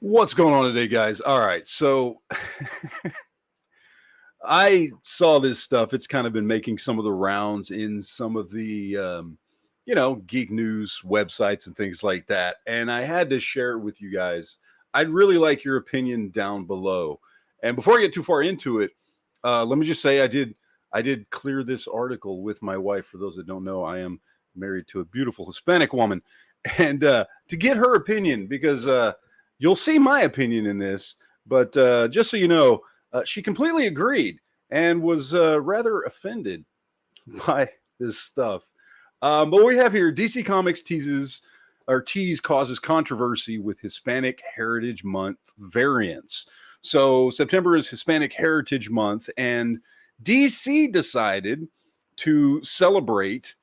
What's going on today, guys? All right, so I saw this stuff. It's kind of been making some of the rounds in some of the, geek news websites and things like that. And I had to share it with you guys. I'd really like your opinion down below. And before I get too far into it, let me just say I did clear this article with my wife. For those that don't know, I am married to a beautiful Hispanic woman, and to get her opinion because you'll see my opinion in this. But just so you know, she completely agreed and was rather offended by this stuff. But what we have here, DC Comics tease causes controversy with Hispanic Heritage Month variants. So September is Hispanic Heritage Month, and DC decided to celebrate,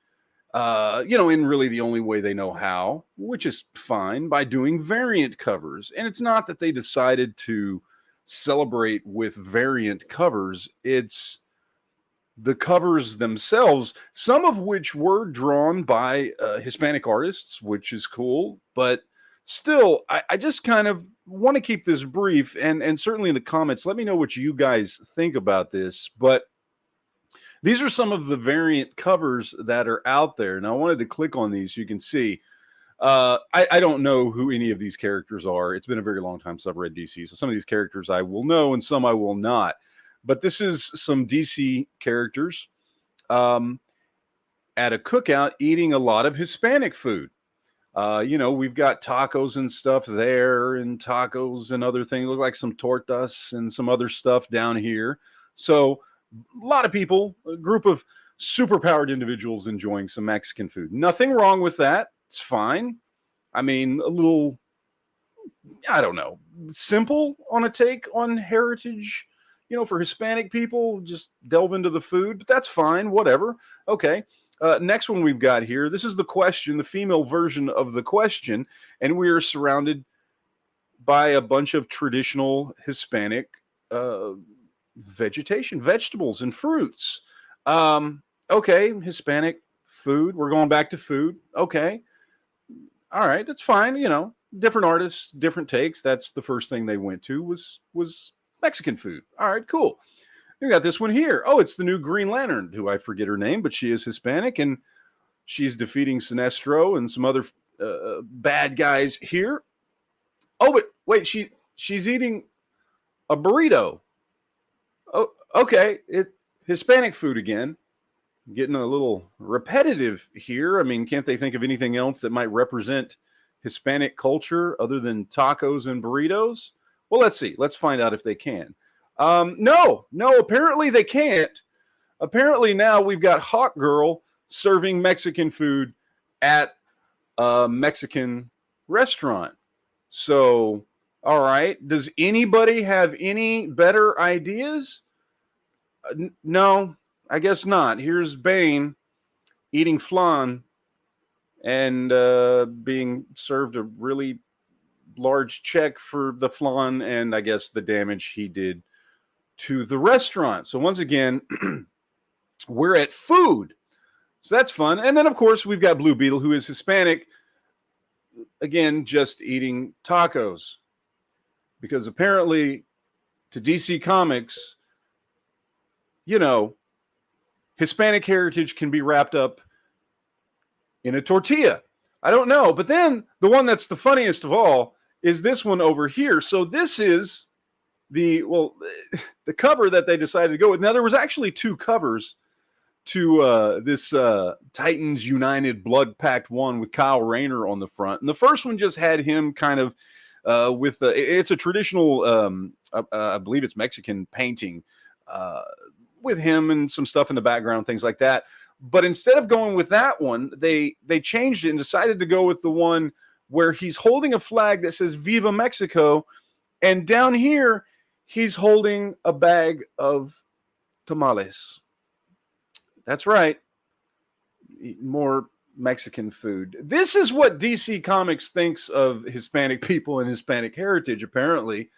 in really the only way they know how, which is fine, by doing variant covers. And it's not that they decided to celebrate with variant covers, it's the covers themselves, some of which were drawn by Hispanic artists, which is cool. But still, I just kind of want to keep this brief. And certainly in the comments, let me know what you guys think about this. But these are some of the variant covers that are out there. Now, I wanted to click on these so you can see. I don't know who any of these characters are. It's been a very long time since I've read DC. So some of these characters I will know and some I will not. But this is some DC characters at a cookout eating a lot of Hispanic food. We've got tacos and stuff there, and tacos and other things. Look like some tortas and some other stuff down here. So a lot of people, a group of superpowered individuals enjoying some Mexican food. Nothing wrong with that. It's fine. I mean, a little, I don't know, simple on a take on heritage, for Hispanic people. Just delve into the food, but that's fine. Whatever. Okay. Next one we've got here. This is the question, the female version of the question, and we are surrounded by a bunch of traditional Hispanic vegetables and fruits. Okay, Hispanic food. We're going back to food. Okay. All right, that's fine. Different artists, different takes. That's the first thing they went to was Mexican food. All right, cool. We got this one here. Oh, it's the new Green Lantern, who I forget her name, but she is Hispanic, and she's defeating Sinestro and some other bad guys here. Oh, but wait, she's eating a burrito. Oh, okay. Hispanic food again. Getting a little repetitive here. I mean, can't they think of anything else that might represent Hispanic culture other than tacos and burritos? Well, let's see. Let's find out if they can. No, apparently they can't. Apparently now we've got Hawk Girl serving Mexican food at a Mexican restaurant. So, all right. Does anybody have any better ideas? No, I guess not. Here's Bane eating flan and being served a really large check for the flan and I guess the damage he did to the restaurant. So once again, we're at food. So that's fun. And then, of course, we've got Blue Beetle, who is Hispanic. Again, just eating tacos. Because apparently, to DC Comics, Hispanic heritage can be wrapped up in a tortilla. I don't know. But then the one that's the funniest of all is this one over here. So this is the cover that they decided to go with. Now, there was actually two covers to this Titans United Blood Pact one with Kyle Rayner on the front. And the first one just had him kind of it's a traditional, I believe it's Mexican painting with him and some stuff in the background, things like that. But instead of going with that one, they changed it and decided to go with the one where he's holding a flag that says Viva Mexico. And down here, he's holding a bag of tamales. That's right. More Mexican food. This is what DC Comics thinks of Hispanic people and Hispanic heritage, apparently,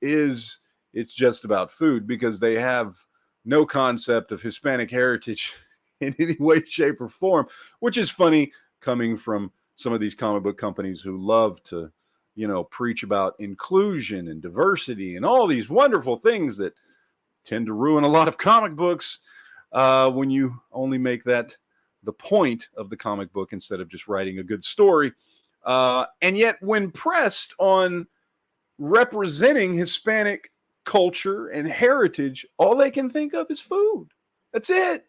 is it's just about food, because they have no concept of Hispanic heritage in any way, shape, or form, which is funny coming from some of these comic book companies who love to preach about inclusion and diversity and all these wonderful things that tend to ruin a lot of comic books when you only make that the point of the comic book instead of just writing a good story. And yet, when pressed on representing Hispanic culture and heritage, all they can think of is food. That's it.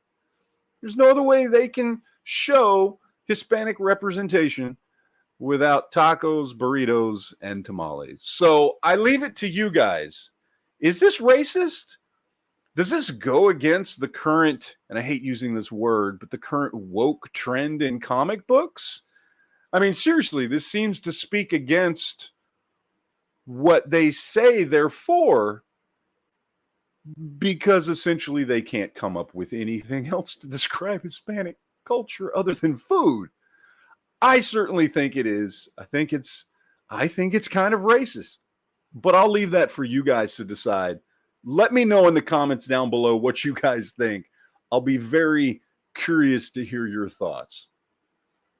There's no other way they can show Hispanic representation without tacos, burritos, and tamales. So I leave it to you guys. Is this racist? Does this go against the current, and I hate using this word, but the current woke trend in comic books? I mean, seriously, this seems to speak against what they say they're for, because essentially they can't come up with anything else to describe Hispanic culture other than food. I certainly think it is. I think it's kind of racist. But I'll leave that for you guys to decide. Let me know in the comments down below what you guys think. I'll be very curious to hear your thoughts.